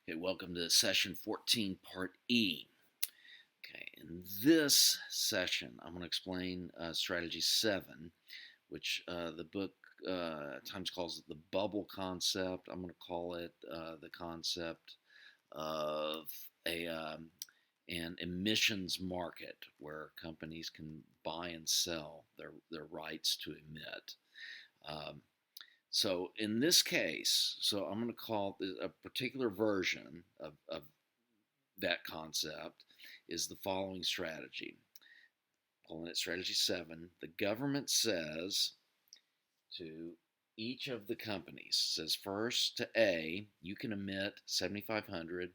Okay, welcome to session 14, part E. Okay, in this session, I'm going to explain strategy 7, which the book at times calls it the bubble concept. I'm going to call it the concept of an emissions market where companies can buy and sell their rights to emit. Um, so in this case, I'm going to call a particular version of that concept is the following strategy. Calling it strategy 7. The government says to each of the companies, says first to A, you can emit 7,500,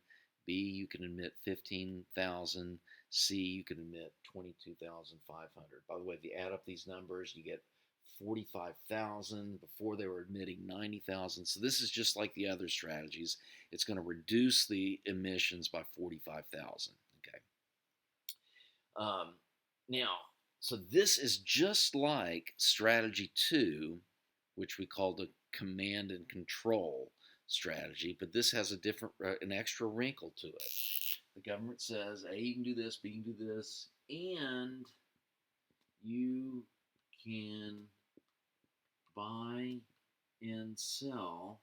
B, you can emit 15,000, C, you can emit 22,500. By the way, if you add up these numbers, you get 45,000. Before they were emitting 90,000. So this is just like the other strategies. It's going to reduce the emissions by 45,000. Okay. Um, now, so this is just like strategy 2, which we call the command and control strategy, but this has a different, an extra wrinkle to it. The government says, A, you can do this, B, you can do this, and you can buy and sell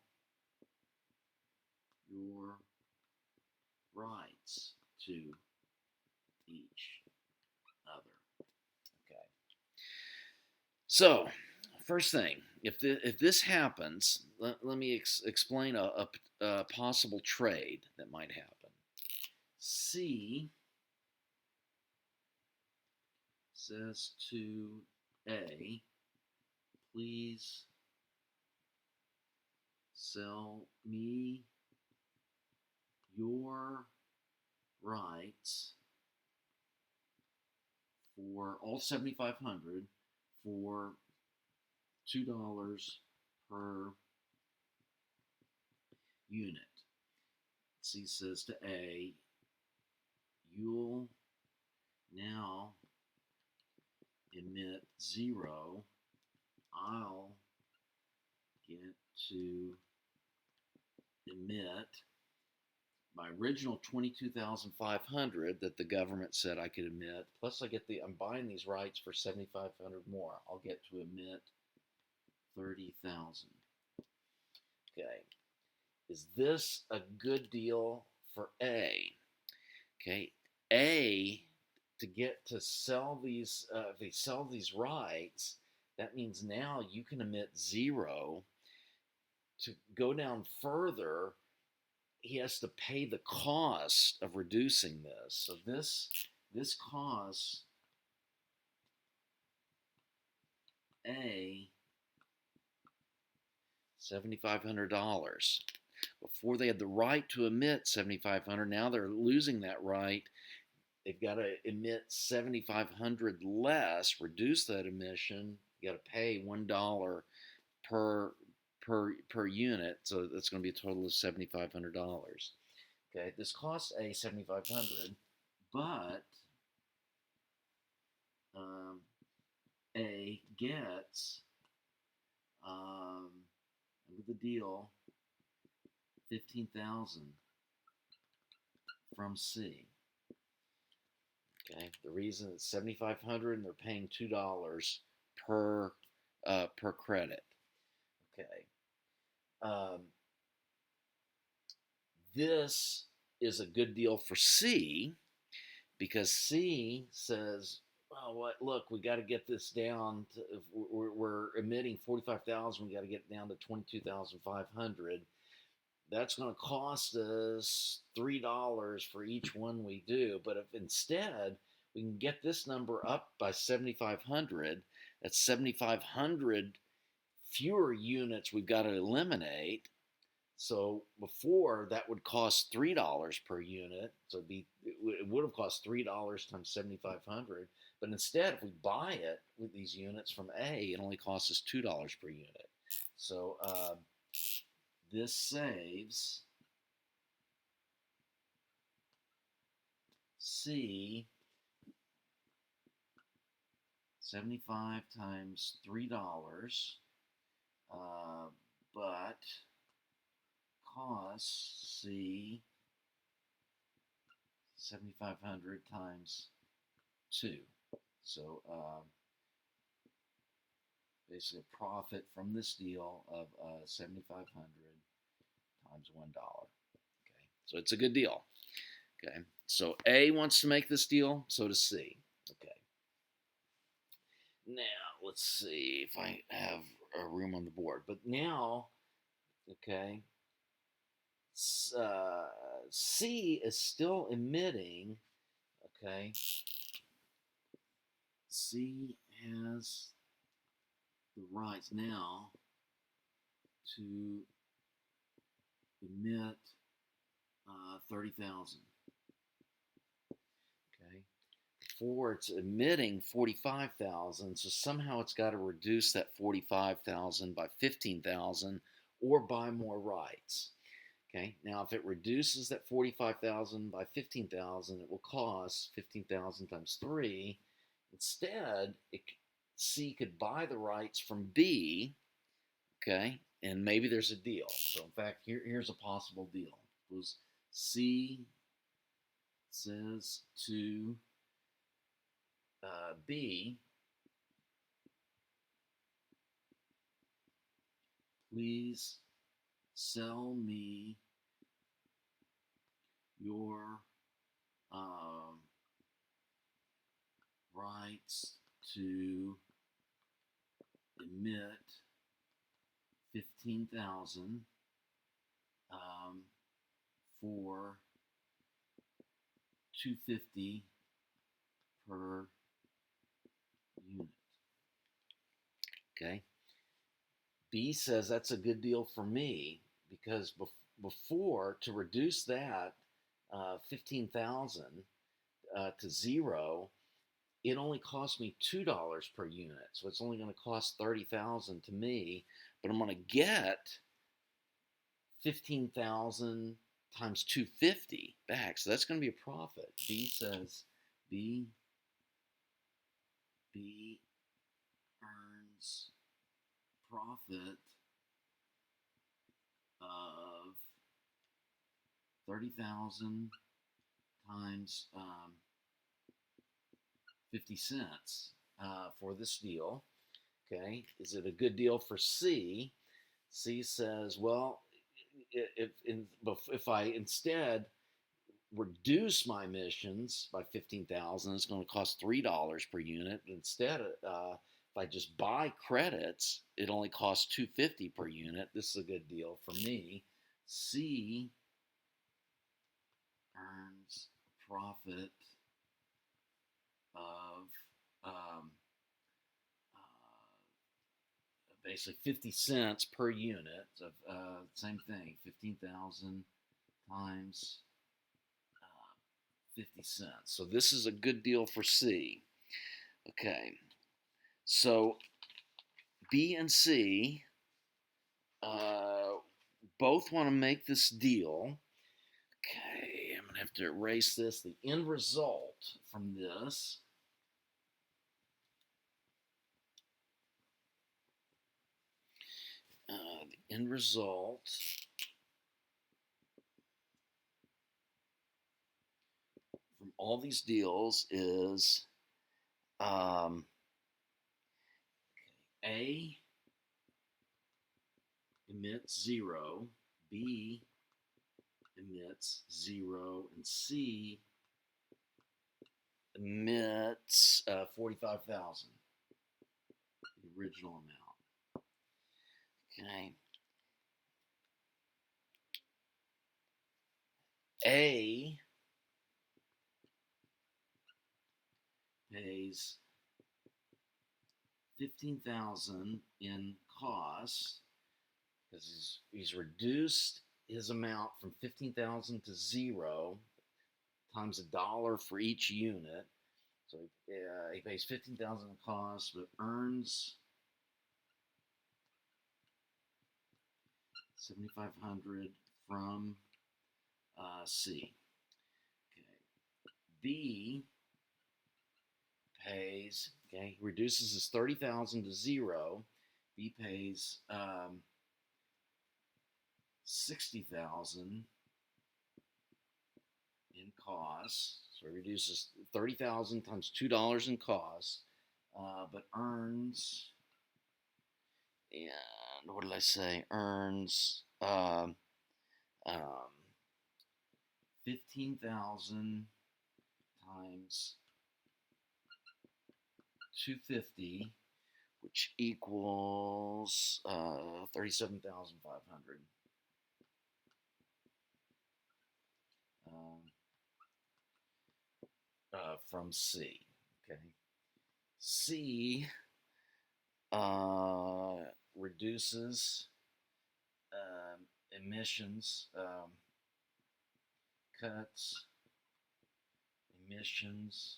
your rights to each other. Okay. So, first thing, if this happens, let me explain a possible trade that might happen. C says to A, please sell me your rights for all 7,500 for $2 per unit. C says to A, you'll now emit 0. I'll get to emit my original 22,500 that the government said I could emit, plus I'm buying these rights for 7,500 more. I'll get to emit 30,000. Okay. Is this a good deal for A? Okay. A, to get to sell these, if they sell these rights, that means now you can emit 0. To go down further, he has to pay the cost of reducing this. So this costs A $7,500. Before they had the right to emit 7,500, now they're losing that right. They've got to emit 7,500 less, reduce that emission. You got to pay $1 per unit, so that's going to be a total of $7,500. Okay, this costs A 7,500, but A gets under the deal 15,000 from C. Okay, the reason it's 7,500 and they're paying $2 per credit. Okay, this is a good deal for C because C says, well, what? Look, we got to get this down. If we're emitting 45,000. We got to get it down to 22,500. That's going to cost us $3 for each one we do. But if instead we can get this number up by 7,500, that's 7,500 fewer units we've got to eliminate. So before that would cost $3 per unit. So it would have cost $3 times 7,500. But instead, if we buy it with these units from A, it only costs us $2 per unit. So this saves C 75 times $3, but costs C 7,500 times 2. So basically a profit from this deal of 7,500 times $1. Okay, so it's a good deal. Okay, so A wants to make this deal, so does C. Okay, now let's see if I have a room on the board. But now, okay, C is still emitting. Okay, C has the rights now to emit 30,000. Okay, for it's emitting 45,000, so somehow it's got to reduce that 45,000 by 15,000 or buy more rights. Okay, now if it reduces that 45,000 by 15,000, it will cost 15,000 times 3. Instead, C could buy the rights from B, okay, and maybe there's a deal. So in fact, here's a possible deal. It was C says to B, please sell me your rights to emit 15,000 for $250 per unit. Okay. B says that's a good deal for me because before, to reduce that 15,000 to 0, it only cost me $2 per unit. So it's only going to cost 30,000 to me, but I'm going to get 15,000 times 250 back. So that's going to be a profit. B says B earns profit of 30,000 times 50 cents for this deal. Okay, is it a good deal for C? C says, well, if I instead reduce my emissions by 15,000, it's going to cost $3 per unit. Instead, if I just buy credits, it only costs $250 per unit. This is a good deal for me. C earns profit of basically 50 cents per unit of same thing, 15,000 times 50 cents. So this is a good deal for C. Okay, so B and C both want to make this deal. Okay, I'm going to have to erase this. The end result from this the end result from all these deals is A emits 0, B emits 0, and C emits 45,000, the original amount. Okay. A pays 15,000 in costs because he's reduced his amount from 15,000 to 0 times $1 for each unit. So he pays 15,000 in costs, but earns 7,500 from C. Okay. B pays, okay, he reduces his 30,000 to 0. B pays 60,000 in costs. So it reduces 30,000 times $2 in cost, but earns, and what did I say? Earns um, 15,000 times 250, which equals 37,500 from C. Okay, C reduces emissions, cuts emissions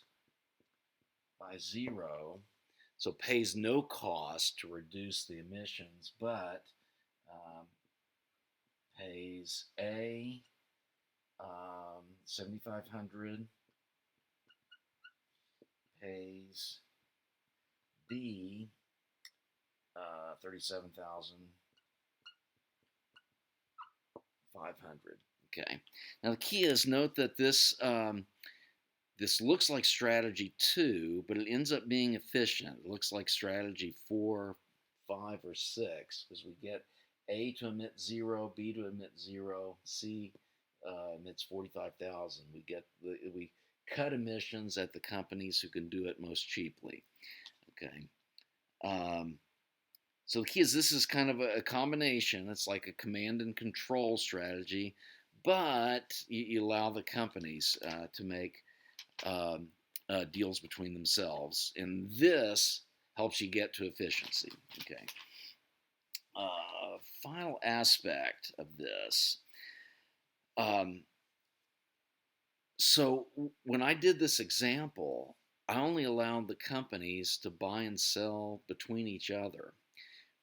by zero, so pays no cost to reduce the emissions, but um, pays A 7,500, pays B 37,500. Okay. Now the key is note that this looks like strategy 2, but it ends up being efficient. It looks like strategy 4, 5, or 6 because we get A to emit 0, B to emit 0, C emits 45,000. We cut emissions at the companies who can do it most cheaply. Okay. So the key is this is kind of a combination. It's like a command and control strategy, but you allow the companies to make deals between themselves, and this helps you get to efficiency. Okay. Final aspect of this. So when I did this example, I only allowed the companies to buy and sell between each other.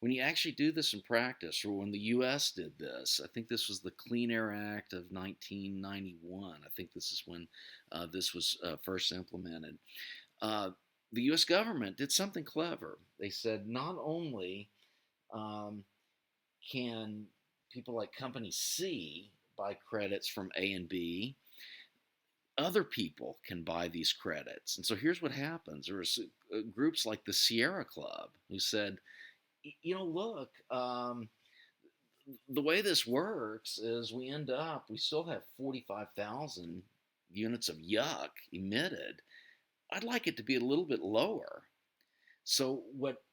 When you actually do this in practice, or when the U.S. did this, I think this was the Clean Air Act of 1991. I think this is when this was first implemented. The U.S. government did something clever. They said not only can people like Company C buy credits from A and B, other people can buy these credits. And so here's what happens. There was groups like the Sierra Club who said, look, the way this works is we still have 45,000 units of yuck emitted. I'd like it to be a little bit lower. So what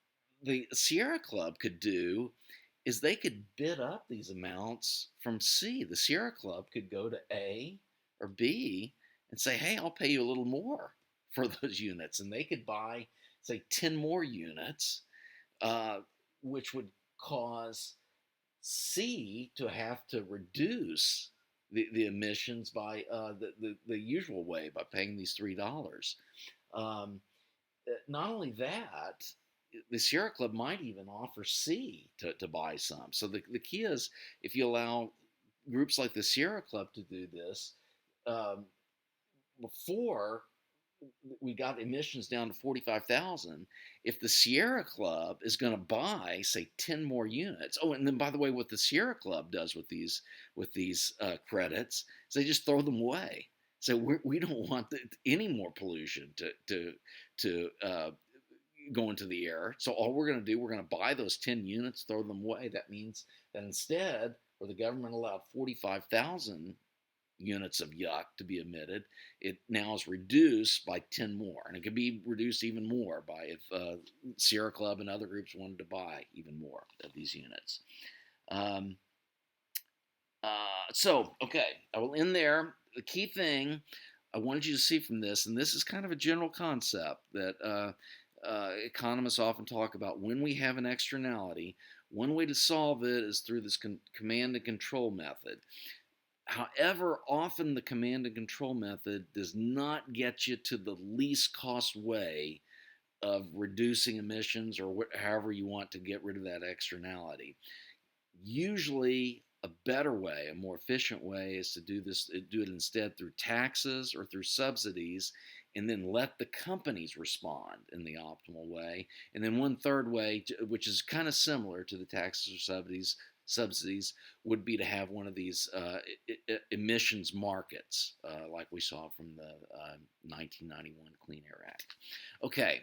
the Sierra Club could do is they could bid up these amounts from C. The Sierra Club could go to A or B and say, hey, I'll pay you a little more for those units. And they could buy, say, 10 more units, which would cause C to have to reduce the emissions by the usual way, by paying these $3. Not only that, the Sierra Club might even offer C to buy some. So the key is, if you allow groups like the Sierra Club to do this, before we got emissions down to 45,000, if the Sierra Club is going to buy, say, 10 more units. Oh, and then by the way, what the Sierra Club does with these credits is they just throw them away. So we don't want any more pollution to go into the air. So all we're going to do, we're going to buy those 10 units, throw them away. That means that instead, where the government allowed 45,000 units of yuck to be emitted, it now is reduced by 10 more. And it could be reduced even more by if Sierra Club and other groups wanted to buy even more of these units. Okay, I will end there. The key thing I wanted you to see from this, and this is kind of a general concept that economists often talk about, when we have an externality, one way to solve it is through this command and control method. However, often the command and control method does not get you to the least cost way of reducing emissions, or however you want to get rid of that externality. Usually, a better way, a more efficient way, is to do it instead through taxes or through subsidies, and then let the companies respond in the optimal way. And then one third way, which is kind of similar to the taxes or subsidies would be to have one of these emissions markets, like we saw from the 1991 Clean Air Act. Okay,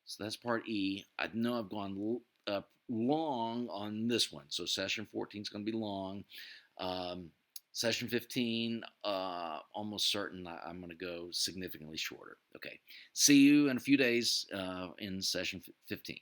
so that's part E. I know I've gone long on this one, so session 14 is going to be long. Session 15, almost certain I'm going to go significantly shorter. Okay, see you in a few days in session 15.